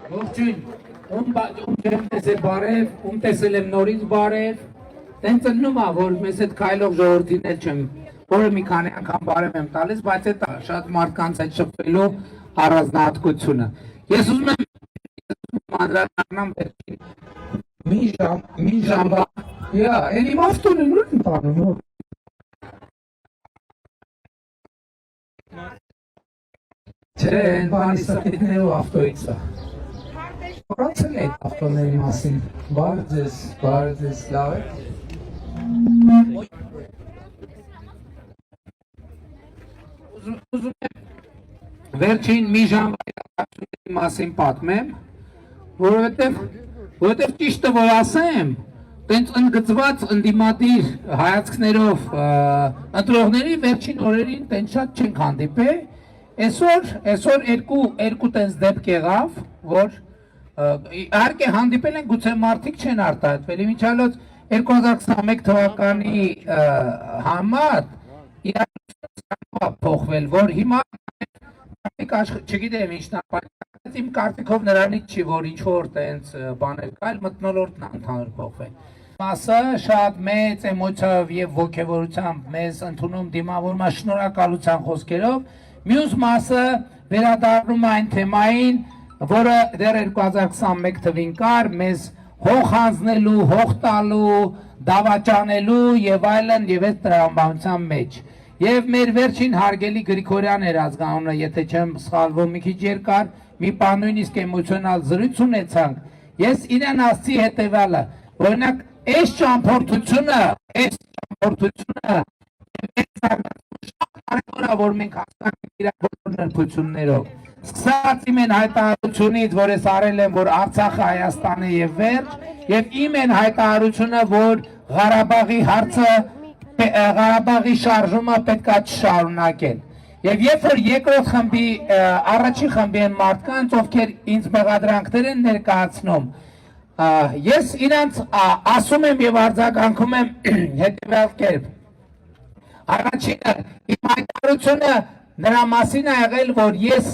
Ողջույն, ում ջրեմ տեսել բարև, ում տեսել եմ նորից բարև, տենց ըննում ա, որ մեզ հետ քայլող ժողովրդին էլ չեմ, որը մի քանի անգամ բարև եմ տալիս, բայց այդ շատ մարդկանց այդ շփվելու առանձնահատկությունը։ Ես ուզում եմ անդրադառնամ մի ժամ, էլի ավտոն ուր են տանում։ Չէ, են բանի սրտիկներով ավտոից է։ Որացել է այդ ավտոների մասին, բարը ձեզ, լավ է։ Ուզում եմ վերջին մի ժամ այրակացությունների մասին պատմեմ, որովհետև ճիշտը որ ասեմ, տենց ընդգծված ընդդիմադիր հայացքներով ընտրողների վերջին օրերին տենց շատ չենք հանդիպել, այսօր երկու տենց դեպք եղավ, որ իհարկե հանդիպել են գուցե մարդիկ չեն արտահայտվել, իմիջիալոց 2021 թվականի համար իրականությունը փոխվել, որ հիմա չգիտեմ ինչն է, իմ կարծիքով նրանից չի, որ ինչ-որ տենց բաներ կա, այլ մթնոլորտն է ընդհանուր փոխվել։ Մասը շատ մեծ էմոցիայով եւ ոգևորությամբ մեզ ընդունում դիմավորում է շնորհակալության խոսքերով, մյուս մասը վերադառնում է այն թեմային, որը դեռ 2021 թվին կար, մեզ հող հանձնելու, հող տալու, դավաճանելու եւ այլն եւ այդ տրամաբանության մեջ։ Եվ մեր վերջին հարգելի Գրիգորյան էր ազգանունը, եթե չեմ սխալվում, մի քիչ երկար, մի բան նույնիսկ էմոցիոնալ զրույց ունեցանք։ Ես իրեն ասացի հետեւյալը, օրինակ, այս ճամփորդությունը որ մենք հասկանանք իր բոլոր նրբություններով։ Սկսած իմ են հայտարարությունից, որ ես արել եմ, որ Արցախը Հայաստան է եւ վերջ, եւ իմ են հայտարարությունը, որ Ղարաբաղի շարժումը պետք է չշարունակել։ Եվ երբ որ երկրորդ խմբի, առաջին խմբի են մարդկանց, ովքեր ինձ մեղադրանքներ են ներկայացնում, ես իրանց ասում եմ եւ արձագանքում եմ հետեւյալ կերպ։ Առաջինը իմ հայտարարությունը նրա մասին է եղել, որ ես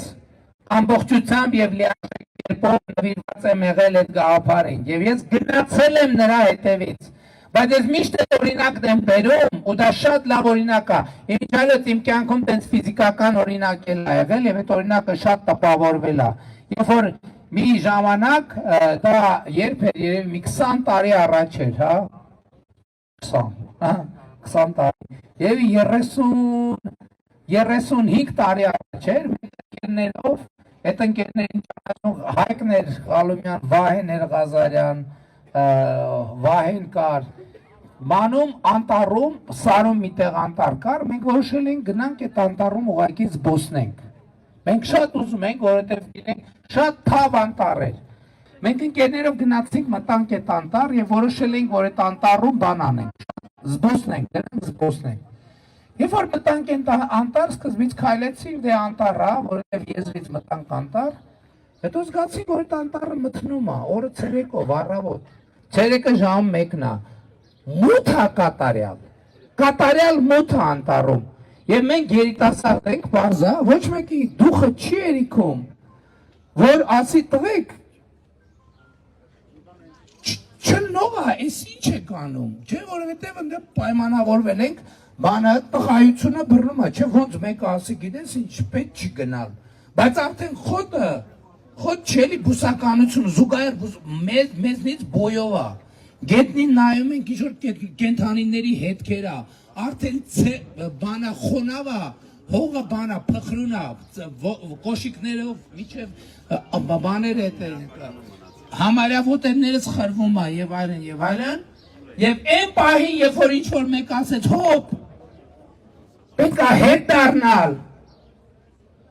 ամբողջությամբ եւ լիարժեք կերպով նվիրված եմ եղել այդ գաղափարին եւ ես գնացել եմ նրա հետևից, բայց ես միշտ այդ օրինակն եմ բերում ու դա շատ լավ օրինակ է, իմիջիալոց իմ կյանքում տենց ֆիզիկական օրինակ էլ ա եղել եւ այդ օրինակը շատ տպավորվել է, երբ որ մի ժամանակ դա երբ էր, երևի մի 20 տարի առաջ էր, հա, 20 տարի, երևի 35 տարի առաջ էր, մենք ընկերներով, այդ ընկերներին ճանաչում Հայկն էր Ղալումյան, Վահեն էր Ղազարյան, Վահեն կար, Մանում անտառում, Սարում միտեղ անտառ կար, մենք որոշել ենք գնանք այդ անտառում ուղղակի զբոսնենք։ Մենք շատ ուզում ենք, որովհետև գիտենք շատ թավ անտառ էր։ Մենք ընկերներով գնացինք, մտանք այդ անտառ եւ որոշել ենք, որ այդ անտառում բան անենք, զբոսնենք, դրանք զբոսնենք։ Երբ որ մտանք այդ անտառ, սկզբից քայլեցինք դե անտառա, որովհետև եզրից մտանք անտառ, հետո զգացինք, որ այդ անտառը մթնում է, օրը ցերեկով, առավոտ։ Ցերեկը ժամը 1-ն է։ Մութ է կատարյալ մութ է անտառում։ Եվ մենք երիտասարդ ենք, բարձա, ոչ մեկի դուխը չի երիքում, որ ասի տղեկ, չնող է, ես ինչ եք անում, չէ, որովհետև ընդ պայմանավորվել ենք, բանը տղայությունը բռնում է, չէ, ոնց մեկը ասի, գիտես ինչ, պետք չի գնալ, բայց արդեն խոտ չելի բուսականություն, զուգահեռ մեզնից բոյով է, գետնին նայում ենք ինչ-որ կենդանիների հետքեր է, արդեն բանը խոնավ է, հողը բանը փխրուն է, կոշիկներով, միջև բաներ համարյա ոտերներս խրվում է եւ այլն, եւ այն պահին, երբ որ ինչ-որ մեկ ասեց, հոպ, պետք է հետ դառնալ,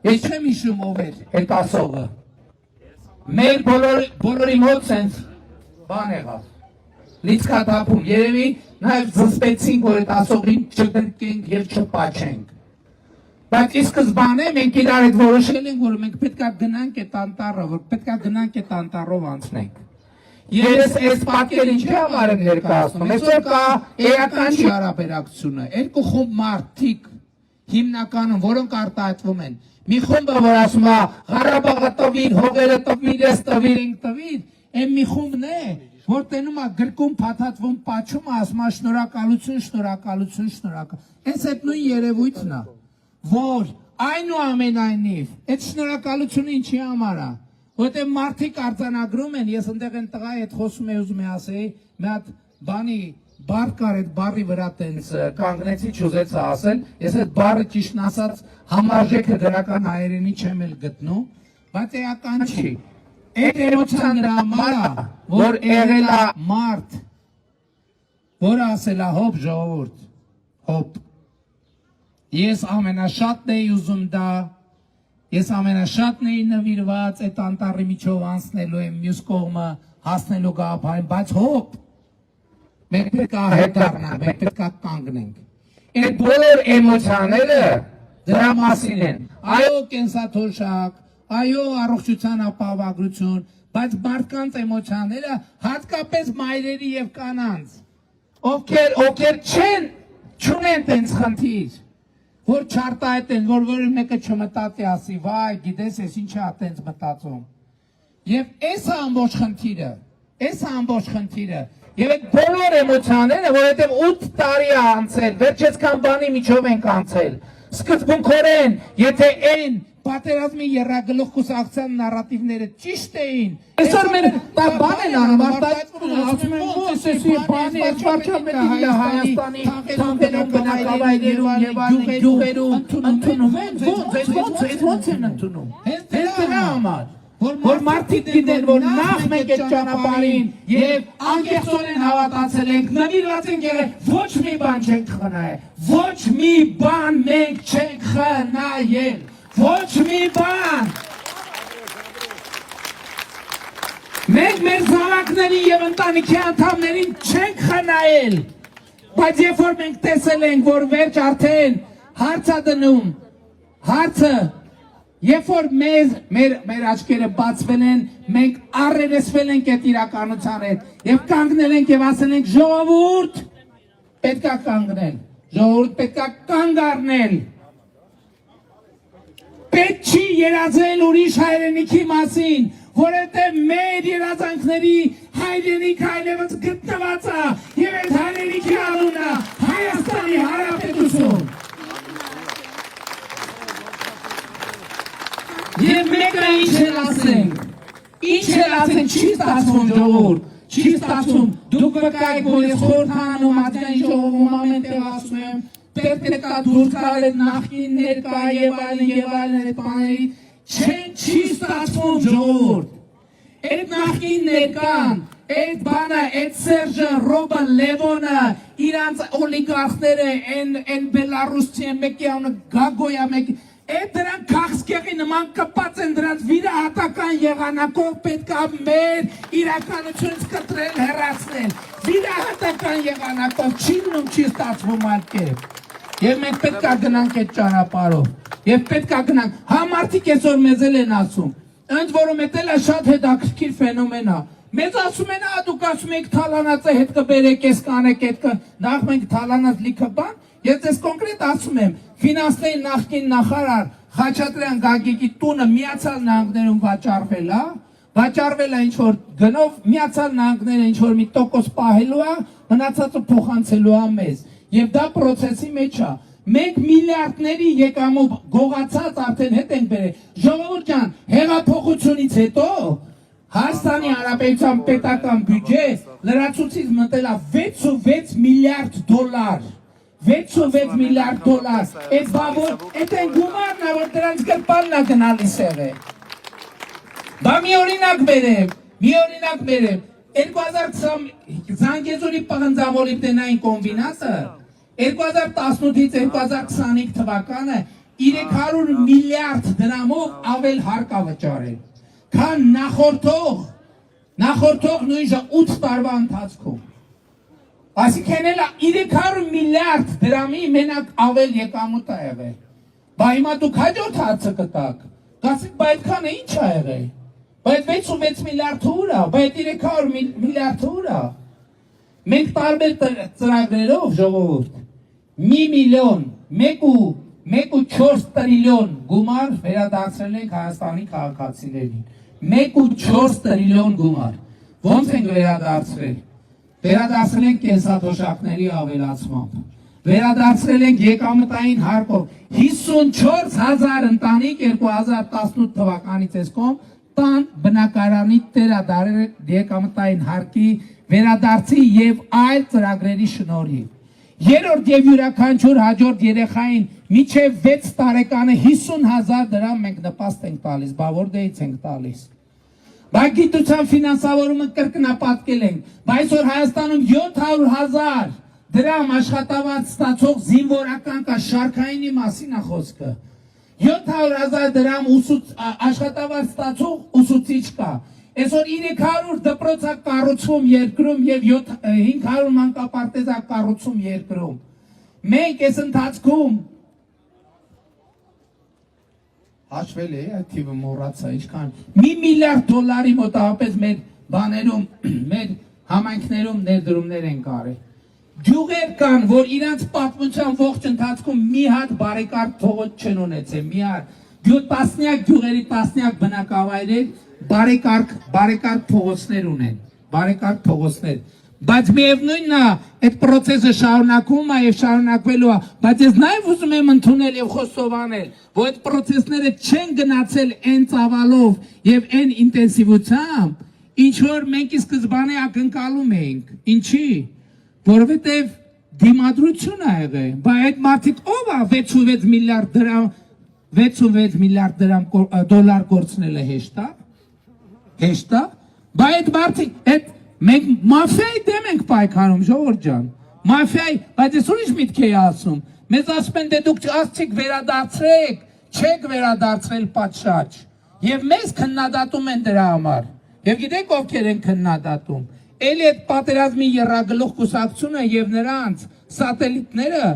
ես չեմ հիշում ով էր այդ ասողը, մեր բոլորի մոտ սենց բան եղավ, լիցքաթափում, երևի նաև զսպեցինք, որ այդ ասողին չգրկենք եւ չպաչենք, բայց ի սկզբանե մենք իրար հետ որոշել ենք, որ մենք պետք է գնանք այդ անտառը, որ պետք է գնանք այդ անտառով անցնենք։ Ես այս պատկերին չի համար ներկայացնում, այսօր կա էական հարաբերակցությունը, երկու խումբ մարդիկ հիմնականում, որոնք արտահայտվում են։ Մի խումբը, որ ասում է Ղարաբաղը տվիր, հողերը տվիր, ես տվիր, ինք տվիր, այն մի խումբն է, որ տենում է գրկում, փաթաթվում, պաչում, ասում է շնորհակալություն, շնորհակալություն, շնորհակալություն։ Այս այդ նույն երևույթն է, որ այնուամենայնիվ, այդ շնորհակալությունը ինչի համար է, որտեղ մարդիկ արձանագրում են, ես ընդեղ են տղայի հետ խոսում եմ ուզում եմ ասեի, մի հատ բանի բառ կար այդ բառի վրա տենց կանգնեցի չուզեցա ասել, ես այդ բառը ճիշտն ասած համարժեքը դրական հայերենի չեմ էլ գտնում, բայց էական չի։ Այդ էմոցիան նրա համար է, որ եղել է մարդ, որը ասել է հոպ ժողովուրդ, հոպ։ Ես ամենաշատն էի ուզում դա, ես ամենաշատն էի նվիրված այդ անտառի միջով անցնելու եմ մյուս կողմը հասնելու գաղափարին, բայց հոպ, մենք պետք է հետ դառնանք, մենք պետք է կանգնենք։ Այդ բոլոր էմոցիաները դրա մասին են։ Այո, կենսաթոշակ, այո, առողջության ապահովագրություն, բայց մարդկանց էմոցիաները հատկապես մայրերի եւ կանանց, ովքեր չունեն տենց խնդիր, որ չարտահայտեն, որ մեկը չմտածի ասի, վայ, գիտես, ես ինչ է տենց մտածում։ Եվ այս ամբողջ խնդիրը, եւ այդ բոլոր էմոցիաները, որովհետեւ 8 տարի է անցել, վերջեցքան բանի միջով ենք անցել։ Սկզբունքորեն, եթե այն պատերազմի երրագլուխ կուսակցության նարատիվները ճիշտ էին, այսօր մեր բան են անում, ասում են ոնց էսի բանի վարչապետը Հայաստանի թանկերով բնակավայրերում եւ գյուղերում ընդունում են, ոնց են ընդունում։ Հենց դրա համար որ մարդիկ գիտեն, որ նախ մենք այդ ճանապարհին եւ անկեղծորեն հավատացել ենք, նվիրված ենք եղել, ոչ մի բան չենք խնայել, ոչ մի բան մենք չենք խնայել, ոչ մի բան։ Մենք մեր զավակներին եւ ընտանիքի անդամներին չենք խնայել, բայց երբ որ մենք տեսել ենք, որ վերջ արդեն հարց է դնում, հարցը երբ որ մեր աչքերը բացվել են, մենք առերեսվել ենք այդ իրականության հետ եւ կանգնել ենք եւ ասել ենք ժողովուրդ պետք է կանգնել, ժողովուրդ պետք է կանգ առնել, պետք չի երազել ուրիշ հայրենիքի մասին, որովհետեւ մեր երազանքների հայրենիք այլևս գտնված է եւ այդ հայրենիքի անունը Հայաստանի Հանրապետություն։ Եվ մեկը ինչ էլ ասենք, չի ստացվում ժողովուրդ, չի ստացվում, դուք վկայեք, որ ես խորհրդանում ազգային ժողովում ամեն տեղ ասում եմ, պետք է կա դուրս գալ այդ նախկին ներկա եւ այլն այդ բաների, չի ստացվում ժողովուրդ, այդ նախկին ներկան, այդ բանը, այդ Սերժը, Ռոբը, Լևոնը, իրանց օլիգարխները, են Բելարուսի են մեկի անունը Գագոյա մեկի, այդ դրանք քաղցկեղի նման կպած են դրանց վիրահատական եղանակով պետք է մեր իրականությունից կտրել, հեռացնել, վիրահատական եղանակով, չի մնում, չի ստացվում այլ կերպ, եւ մենք պետք է գնանք այդ ճանապարհով, եւ պետք է գնանք, մարդիկ այսօր մեզ են ասում, ընդ որում էտել է շատ հետաքրքիր ֆենոմեն է, մեզ ասում են, դուք ասում եք թալանածը հետ կբերեք, ես կանեք այդ նախ մենք թալանած լիքը բան, ես ձեզ կոնկրետ ասում եմ, ֆինանսների նախկին նախարար Խաչատրյան Գագիկի տունը Միացյալ Նահանգներում վաճառվել է ինչ-որ գնով, Միացյալ Նահանգները ինչ-որ մի տոկոս պահելու է, մնացածը փոխանցելու է մեզ, եւ դա պրոցեսի մեջ է, մենք միլիարդների եկամուտ գողացած արդեն հետ ենք բերել, ժողովուրդ ջան, հեղափոխությունից հետո Հայաստանի Հանրապետության պետական բյուջե լրացուցից մտել է 66 միլիարդ դոլար, 66 միլիարդ դոլար, այդ բավոր, այդ են գումարն է, որ դրանց գրպանն է գնալիս եղել։ Բա մի օրինակ բերեմ, 2020 Զանգեզուրի պղնձամոլիբդենային կոմբինատը 2018-ից 2025 թվականը 300 միլիարդ դրամով ավել հարկ է վճարել, քան նախորդող նույն 8 տարվա ընթացքում։ Այսինքն էլ 300 միլիարդ դրամի մենակ ավել եկամուտ է եղել։ Բա հիմա դուք հաջորդ հարցը կտաք, գասիկ բա այդքանը ինչ է եղել, բայց 66 միլիարդ ուր է, բայց 300 միլիարդ ուր է։ Մենք տարբեր ծրագրերով ժողովուրդ 1 միլիոն, 1 1.4 տրիլիոն գումար վերադարձրել ենք Հայաստանի քաղաքացիներին։ 1.4 տրիլիոն գումար։ Ոնց ենք վերադարձրել։ Վերադարձրել ենք կենսաթոշակների ավելացմամբ։ Վերադարձրել ենք եկամտային հարկով 54,000 ընտանիք 2018 թվականից էսկոմ տան բնակարանի տերադարել եկամտային հարկի վերադարձի եւ այլ ծրագրերի շնորհիվ։ Երրորդ եւ յուրաքանչյուր հաջորդ երեխային միջև 6 տարեկանը 50,000 դրամ մենք նպաստ ենք տալիս, բավոր դեից ենք տալիս։ Բայց գիտության ֆինանսավորումը կրկնապատկել ենք, բայց այսօր Հայաստանում 700,000 դրամ աշխատավարձ ստացող զինվորական կա, շարքայինի մասին է խոսքը։ 700,000 դրամ աշխատավարձ ստացող ուսուցիչ կա։ Այսօր 300 դպրոց է կառուցվում երկրում եւ 500 մանկապարտեզ է կառուցվում երկրում։ Մենք այս ընթացքում հաշվել է, այդ թիվը մոռացա, ինչքան $1 միլիարդ մոտավորապես մեր բաներում, մեր համայնքներում ներդրումներ են կարել։ Գյուղեր կան, որ իրանց պատմության ողջ ընթացքում մի հատ բարեկարգ փողոց չեն ունեցել, մի հատ տասնյակ գյուղերի տասնյակ բնակավայրեր բարեկարգ փողոցներ ունեն, բարեկարգ փողոցներ, բայց միևնույնն է, այդ process-ը շարունակվում է եւ շարունակվելու է, բայց ես նաեւ ուզում եմ ընդունել եւ խոստովանել, որ այդ process-ները չեն գնացել այն ծավալով եւ այն ինտենսիվությամբ, ինչ որ մենք ի սկզբանե ակնկալում էինք, ինչի, որովհետեւ դիմադրություն է եղել, բայց այդ մարդիկ ով է 66 միլիարդ դոլար կորցնելը հեշտ է, բայց այդ մարդիկ, մենք մաֆիայի դեմ ենք պայքարում, ժողովուրդ ջան, մաֆիայի, բայց ես ուրիշ միտք էի ասում, մեզ ասում են դե դուք ասցիք վերադարձրեք, չեք վերադարձրել պատշաճ, եւ մեզ քննադատում են դրա համար, եւ գիտեք ովքեր են քննադատում, էլի այդ պատերազմի եռագլուխ կուսակցությունը եւ նրանց սատելիտները,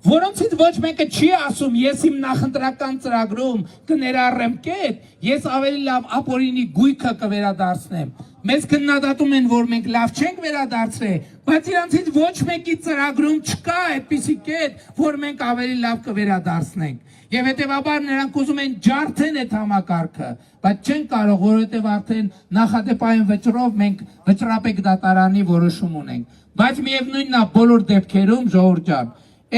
որոնցից ոչ մեկը չի ասում, ես իմ նախընտրական ծրագրում կներառեմ կետ, ես ավելի լավ ապօրինի գույքը կվերադարձնեմ։ Մեզ քննադատում են, որ մենք լավ չենք վերադարձրել, բայց իրանցից ոչ մեկի ծրագրում չկա այդպիսի կետ, որ մենք ավելի լավ կվերադարձնենք։ Եվ հետևաբար նրանք ուզում են ջարդեն այդ համակարգը, բայց չեն կարող, որովհետև արդեն նախադեպային վճռով մենք վճռապեկ դատարանի որոշում ունենք։ Բայց միևնույնն է բոլոր դեպքերում, ժողովուրդ ջան,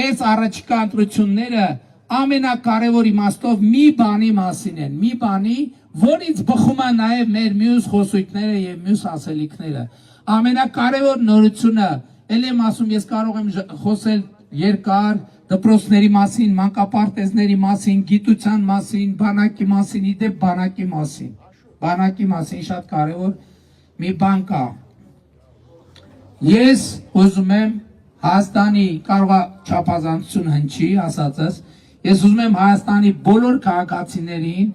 այս առաջիկա ընտրությունները ամենակարևոր իմաստով մի բանի մասին են, մի բանի, որից բխում է նաև մեր մյուս խոսույթները եւ մյուս ասելիքները։ Ամենակարևոր նորությունը, ել եմ ասում, ես կարող եմ խոսել երկար դպրոցների մասին, մանկապարտեզների մասին, գիտության մասին, բանակի մասին, իդեպ բանակի մասին շատ կարևոր մի բան կա։ Ես ուզում եմ Հայաստանի կարող է չափազանցություն հնչի ասածս, ես ուզում եմ Հայաստանի բոլոր քաղաքացիներին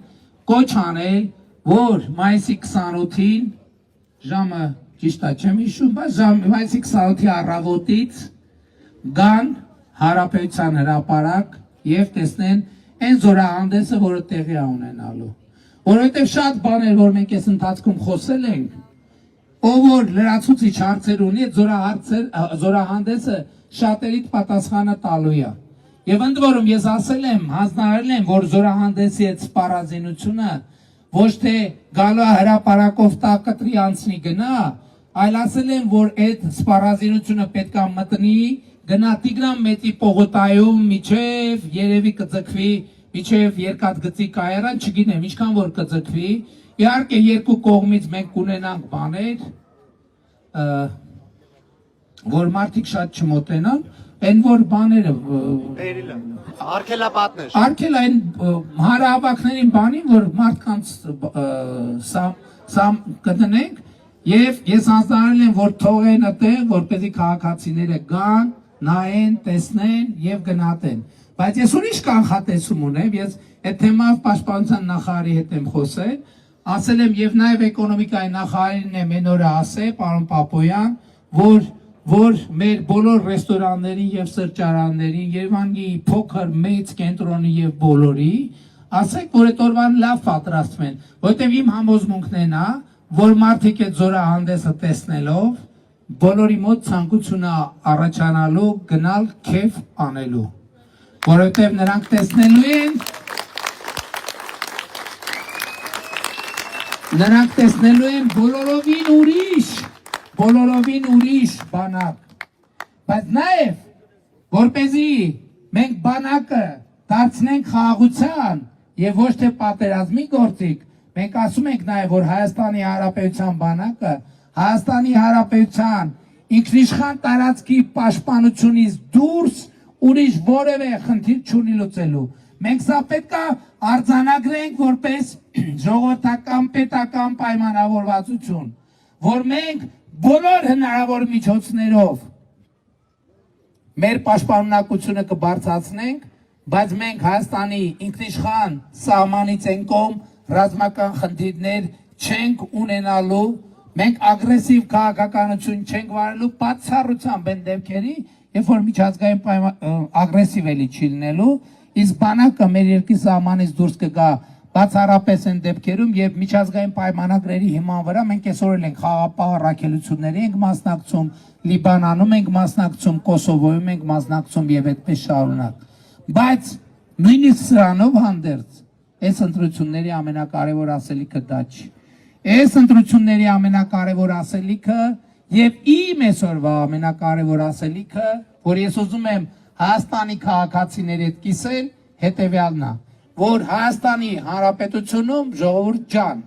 կոչ անել, որ մայիսի 28-ին ժամը ճիշտ է չեմ հիշում, բայց մայիսի 28-ի առավոտից գան Հանրապետության հրապարակ եւ տեսնեն այն զորահանդեսը, որը տեղի է ունենալու։ Որովհետեւ շատ բաներ, որ մենք այս ընթացքում խոսել ենք, ով որ լրացուցիչ հարցեր ունի, զորահանդեսը շատերիդ պատասխանը տալու է։ Եվ ընդ որում ես ասել եմ, հանձնարարել եմ, որ զորահանդեսի այդ սպառազինությունը ոչ թե գալու է հրապարակով տակտրի անցնի գնա, այլ ասել եմ, որ այդ սպառազինությունը պետք է մտնի, գնա Տիգրան Մեծի պողոտայում, միջև երևի կձգվի, միջև Երկաթգծի կայարան, չգիտեմ, ինչքան որ կձգվի, իհարկե երկու կողմից մենք կունենանք բաներ, որ մարդիկ շատ չմոտենան, այն որ բաները արկել այն հանրահավաքներին բանին, որ մարդկանց կդնենք, եւ ես հանձնարարել եմ, որ թողեն այդտեղ, որպեսզի քաղաքացիները գան, նայեն, տեսնեն եւ գնահատեն։ Բայց ես ուրիշ կանխատեսում ունեմ, ես այդ թեմայով պաշտպանության նախարարի հետ եմ խոսել, ասել եմ եւ նաեւ էկոնոմիկայի նախարարին եմ այն օրը ասել, պարոն Պապոյան, որ մեր բոլոր ռեստորաններին եւ սրճարաններին, Երևանի փոքր, մեծ կենտրոնի եւ բոլորի, ասեք, որ այդ օրվան լավ պատրաստվեն, որովհետեւ իմ համոզմունքն է նա, որ մարդիկ այդ զորահանդեսը տեսնելով բոլորի մոտ ցանկություն է առաջանալու գնալ քեֆ անելու։ որովհետև նրանք տեսնելու են բոլորովին ուրիշ բանակ, բայց նաև որպեսզի մենք բանակը դարձնենք խաղաղության եւ ոչ թե պատերազմի գործիք, մենք ասում ենք նաև, որ Հայաստանի Հանրապետության բանակը Հայաստանի Հանրապետության ինքնիշխան տարածքի պաշտպանությունից դուրս ուրիշ որևէ խնդիր չունի լուծելու։ Մենք սա պետք է արձանագրենք որպես ժողովրդական պետական պայմանավորվածություն, որ մենք բոլոր հնարավոր միջոցներով մեր պաշտպանունակությունը կբարձրացնենք, բայց մենք Հայաստանի ինքնիշխան սահմանից են կողմ ռազմական խնդիրներ չենք ունենալու, մենք ագրեսիվ քաղաքականություն չենք վարելու, բացառությամբ են դեպքերի, երբ որ միջազգային ագրեսիվ էլի չի լինելու, իսկ բանակը մեր երկրի սահմանից դուրս կգա բացառապես են դեպքերում եւ միջազգային պայմանագրերի հիման վրա մենք այսօր էլ ենք խաղաղապահ առաքելությունների ենք մասնակցում, Լիբանանում ենք մասնակցում, Կոսովոյում ենք մասնակցում եւ այդպես շարունակ։ Բայց նույնիսկ սրանով հանդերձ այս ընտրությունների ամենակարևոր ասելիքը դա չի։ Այս ընտրությունների ամենակարևոր ասելիքը եւ իմ այսօրվա ամենակարևոր ասելիքը, որ ես ուզում եմ Հայաստանի քաղաքացիների հետ կիսել, հետեւյալն է, որ Հայաստանի Հանրապետությունում ժողովուրդ ջան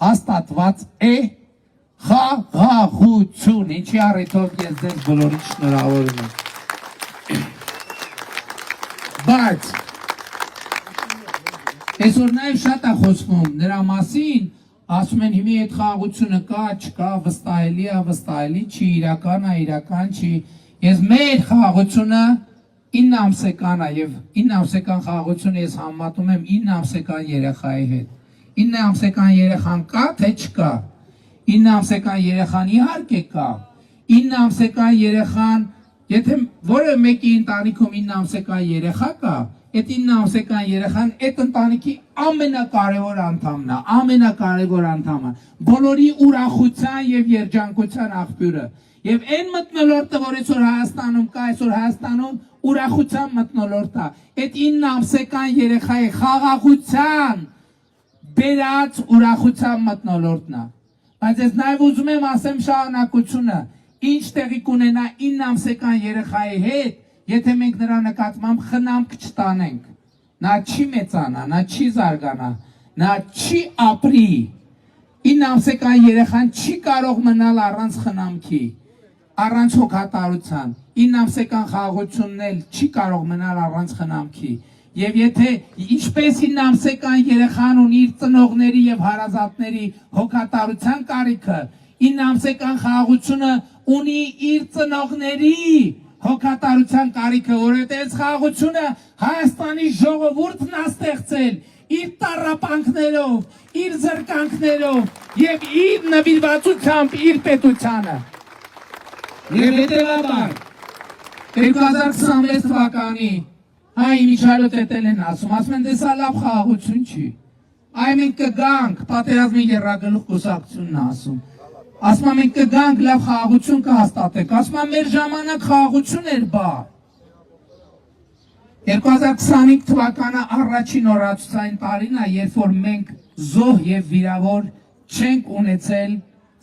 հաստատված է խաղաղություն, ինչի առիթով ես ձեզ բոլորին շնորհավորում եմ։ Բայց այսօր նաև շատ է խոսվում նրա մասին, ասում են հիմա այդ խաղաղությունը կա, չկա, վստահելի է, վստահելի չի, իրական է, իրական չի։ Ես մեր խաղաղությունը 9 ամսական է եւ 9 ամսական խաղաղությունը ես համեմատում եմ 9 ամսական երեխայի հետ։ 9 ամսական երեխան կա, թե չկա։ 9 ամսական երեխան իհարկե կա։ 9 ամսական երեխան, եթե որը մեկի ընտանիքում 9 ամսական երեխա կա, այդ 9 ամսական երեխան այդ ընտանիքի ամենակարևոր անդամն է, ամենակարևոր անդամը, բոլորի ուրախության եւ երջանկության աղբյուրը։ Եվ այն մթնոլորտը, որ այսօր Հայաստանում կա, այսօր Հայաստանում ուրախության մթնոլորտ է։ Այդ 9 ամսական երեխայի խաղաղության բերած ուրախության մթնոլորտն է։ Բայց ես նաև ուզում եմ ասեմ շարունակությունը, ինչ տեղի կունենա 9 ամսական երեխայի հետ, եթե մենք նրա նկատմամբ խնամք չտանենք, նա չի մեծանա, նա չի զարգանա, նա չի ապրի։ 9 ամսական երեխան չի կարող մնալ առանց խնամքի, առանց հոգատարության, 9 ամսական խաղաղությունն էլ չի կարող մնալ առանց խնամքի։ Եվ եթե ինչպես 9 ամսական երեխան ունի իր ծնողների եւ հարազատների հոգատարության կարիքը, 9 ամսական խաղաղությունը ունի իր ծնողների հոգատարության կարիքը, որովհետև այս խաղաղությունը Հայաստանի ժողովուրդն է ստեղծել իր տառապանքներով, իր զրկանքներով եւ իր նվիրվածությամբ իր պետությանը։ Եվ հետևաբար 2026 թվականի հայ Միչայելոտ են ասում են դե սա լավ խաղաղություն չի։ Այ մենք կգանք, պատերազմի եռագլուխ կուսակցությունն է ասում։ Ասում եմ մենք կգանք լավ խաղաղություն կհաստատենք, ասում եմ մեր ժամանակ խաղաղություն էր բա։ 2025 թվականը առաջին օրացուցային տարին է, երբ որ մենք զոհ եւ վիրավոր չենք ունեցել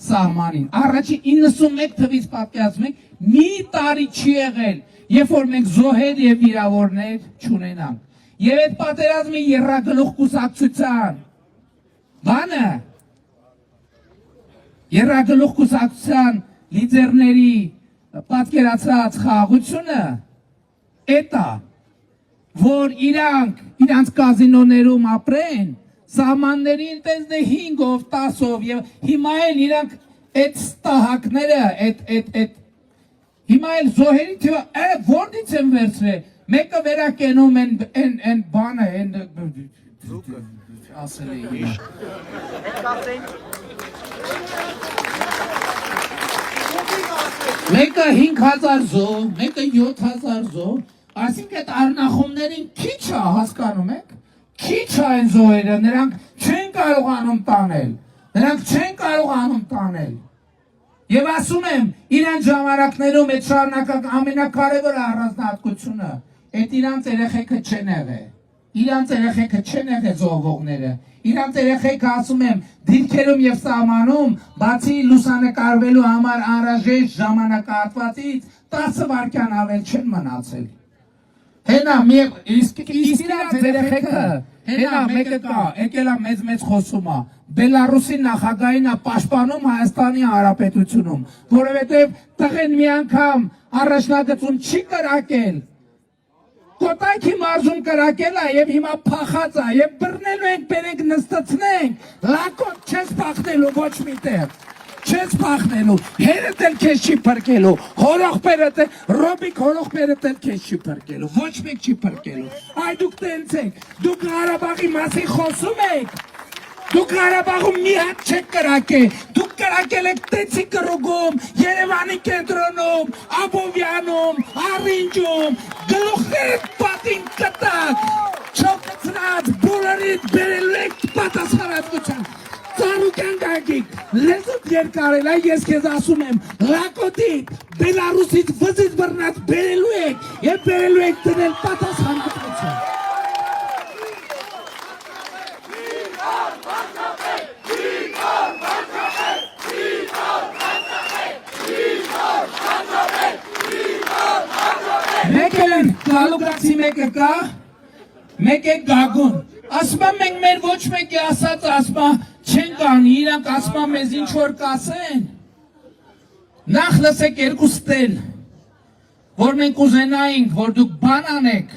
սահմանին։ Առաջին 91 թվից պատկերացնեք, մի տարի չի եղել, երբ որ մենք զոհեր եւ վիրավորներ չունենանք։ Եվ այդ պատերազմի եռագլուխ կուսակցության բանը եռագլուխ կուսակցության լիդերների պատկերացրած խաղաղությունը էտա, որ իրանց կազինոներում ապրեն, սահմաններին տես 5-ով, 10-ով եւ հիմա էլ իրանք այդ ստահակները, հիմա էլ զոհերի թիվը որտից են վերցրել, մեկը վերակենում են բանը, ասել էի։ Մեկը 5000 զոհ, մեկը 7000 զոհ, այսինքն այդ առնախումներին քիչ է, հասկանում եք, քիչ է այն զոհերը, նրանք չեն կարողանում տանել, եւ ասում եմ, իրան ժամանակներում այդ շարունակական ամենակարևոր առանձնահատկությունը, այդ իրանց երեխեքը չեն եղել։ Իրանց երեխեքը չեն եղել զոհվողները։ Իրանց երեխեքը ասում եմ դիրքերում եւ սահմանում բացի լուսանկարվելու համար անհրաժեշտ ժամանակահատվածից 10 վայրկյան ավել չեն մնացել։ Հենա իսկ իրանց երեխեքը հենա մեկը կա, եկել է մեծ խոսում է։ Բելարուսի նախագահին է պաշտպանում Հայաստանի Հանրապետությունում, որովհետեւ տղեն մի անգամ առաջնագծում չի կրակել։ Կոտայքի մարզում կրակել է եւ հիմա փախած է եւ բռնելու ենք, բերենք նստացնենք, լակոտ չես փախնելու ոչ միտեղ, չես փախնելու, հերդ էլ քեզ չի փրկելու, հորողբերդ էլ, Ռոբիկ հորողբերդ էլ քեզ չի փրկելու, ոչ մեկ չի փրկելու, այ դուք տենց եք, դուք Ղարաբաղի մասին խոսում եք, դուք Ղարաբաղում մի հատ չեք կրակել, դուք կրակել եք Տեցի կրուգում, Երևանի կենտրոնում, Աբովյանում, Առինջում, գլուխներդ պատին կտակ, չոքցրած, բոլորիդ բերելու եք պատասխանատվության, ծառուկյան գագիկ, լեզուտ երկարել, ես քեզ ասում եմ, լակոտիդ, Բելարուսից վզից բռնած բերելու եք և բերելու եք դնել պատասխանատվության։ Մեկն գալուգացի մեկը կա, մեկ է գագուն, ասմա մենք մեր ոչ մեկի ասած ասմա չեն կանի, իրանք ասմա մեզ ինչ որ կասեն, նախ լսեք երկուստ էլ, որ մենք ուզենայինք, որ դուք բան անեք,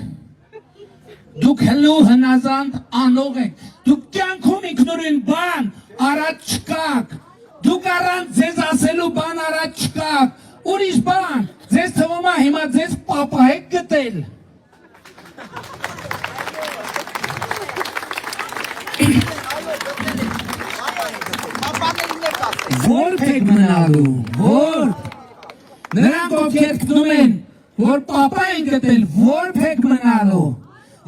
դուք հլու հնազանդ անող եք, դուք կյանքում ինքնուրույն բան առաջ չկաք, դուք առանց ձեզ ասելու բան առաջ չկաք, ուրիշ բան, ձեզ թվում է հիմա ձեզ պապա եք գտել։ Որբ եք մնալու, որբ, նրանք ովքեր գտնում են, որ պապա են գտել, որբ եք մնալու,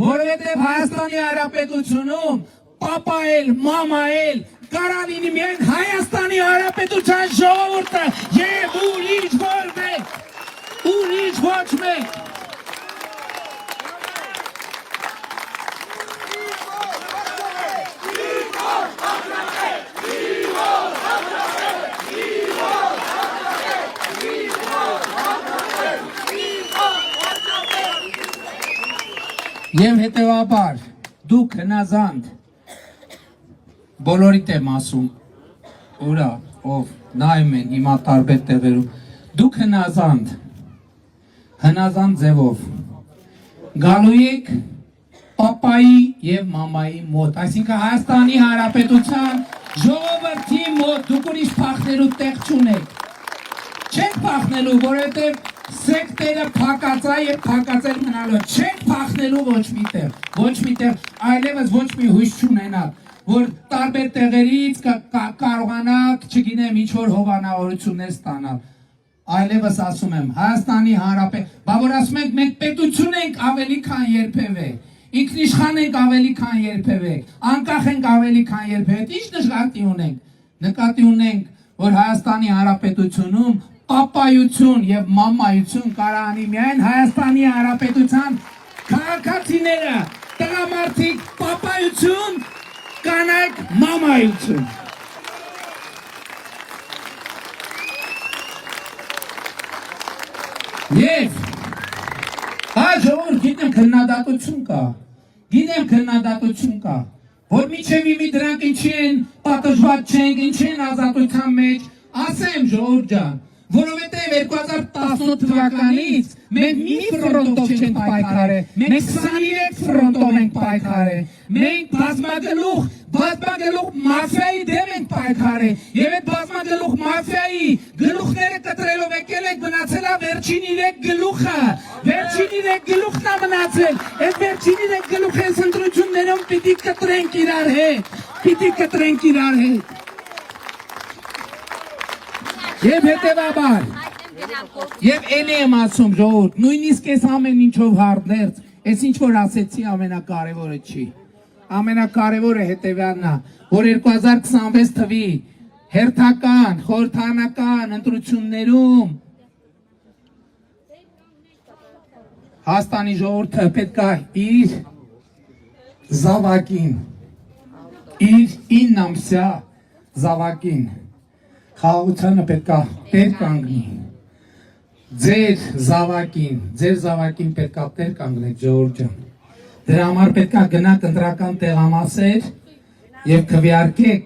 որովհետև Հայաստանի Հանրապետությունում պապա էլ, մամա էլ, կարան լինի միայն Հայաստանի Հանրապետության ժողովուրդը և ուրիշ ոչ մեկ, ուրիշ ոչ մեկ։ Եվ հետևաբար, դուք հնազանդ, բոլորիդ եմ ասում, ուրա, ով նայում են հիմա տարբեր տեղերում, դուք հնազանդ ձևով, գալու եք պապայի և մամայի մոտ, այսինքն Հայաստանի Հանրապետության ժողովրդի մոտ, դուք ուրիշ փախնելու տեղ չունեք, չեք փախնելու, որովհետև սեկտերը փակածա և փակածել մնալու, չեք փախնելու ոչ միտեղ, այլևս ոչ մի հույս չունենալ, որ տարբեր տեղերից կարողանաք, չգինեմ, ինչ-որ հովանավորություններ ստանալ, այլևս ասում եմ, Հայաստանի Հանրապետություն, բա որ ասում ենք, մենք պետություն ենք ավելի քան երբևէ, ինքնիշխան ենք ավելի քան երբևէ, անկախ ենք ավելի քան երբևէ, ինչ նկատի ունենք, նկատի ունենք, որ Հայաստանի Հանրապետությունում պապայություն և մամայություն կարանի միայն Հայաստանի Հանրապետության քաղաքացիները, տղամարդիկ պապայություն, կանայք մամայություն։ Եվ ժողովուրդ գիտեմ քննադատություն կա, որ միջև իմի դրանք ինչի են պատժված չենք, ինչի են ազատության մեջ, ասեմ ժողովուրդ ջան, որովհետև 2018 թվականից մենք մի ֆրոնտով չենք պայքարել, մենք 23 ֆրոնտով ենք պայքարել, մենք բազմագլուխ մաֆիայի դեմ ենք պայքարել, և այդ բազմագլուխ մաֆիայի գլուխները կտրելով եկել ենք մնացել է վերջին 3 գլուխը, վերջին 3 գլուխն է մնացել, այդ վերջին 3 գլուխ այս ընտրություններում պիտի կտրենք իրար հետ, Եվ հետևաբար, և էլի եմ ասում ժողովուրդ, նույնիսկ ես ամեն ինչով հարդերց, ես ինչ որ ասեցի ամենակարևորը չի, ամենակարևորը հետևյալն է, որ 2026 թվի հերթական, խորհրդարանական ընտրություններում Հայաստանի ժողովուրդը պետք է իր զավակին, իր 9 ամսյա զավակին խաղաղությանը պետք է տեր կանգնի։ Ձեր զավակին պետք է տեր կանգնեք, ժողովուրդ ջան։ Դրա համար պետք է գնաք ընտրական տեղամասեր եւ քվեարկեք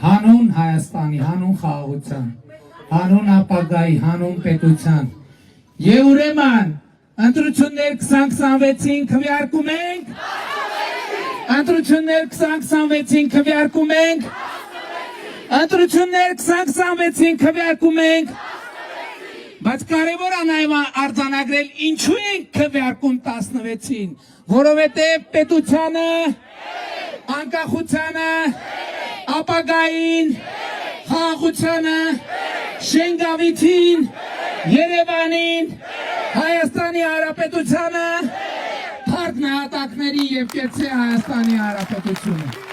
հանուն Հայաստանի, հանուն խաղաղության, հանուն ապագայի, հանուն պետության։ Եվ ուրեմն ընտրություններ 2026-ին քվեարկում ենք։ Ընտրություններ 2026-ին քվեարկում ենք։ Ընտրություններ 2026-ին քվեարկում ենք։ Բայց կարևոր է նաև արձանագրել ինչու ենք քվեարկում 16-ին, որովհետև պետությանը, անկախությանը, ապագային, խաղաղությանը, Շենգավիթին, Երևանին, Հայաստանի Հանրապետությանը, փառք նահատակների եւ կեցե Հայաստանի Հանրապետությունը։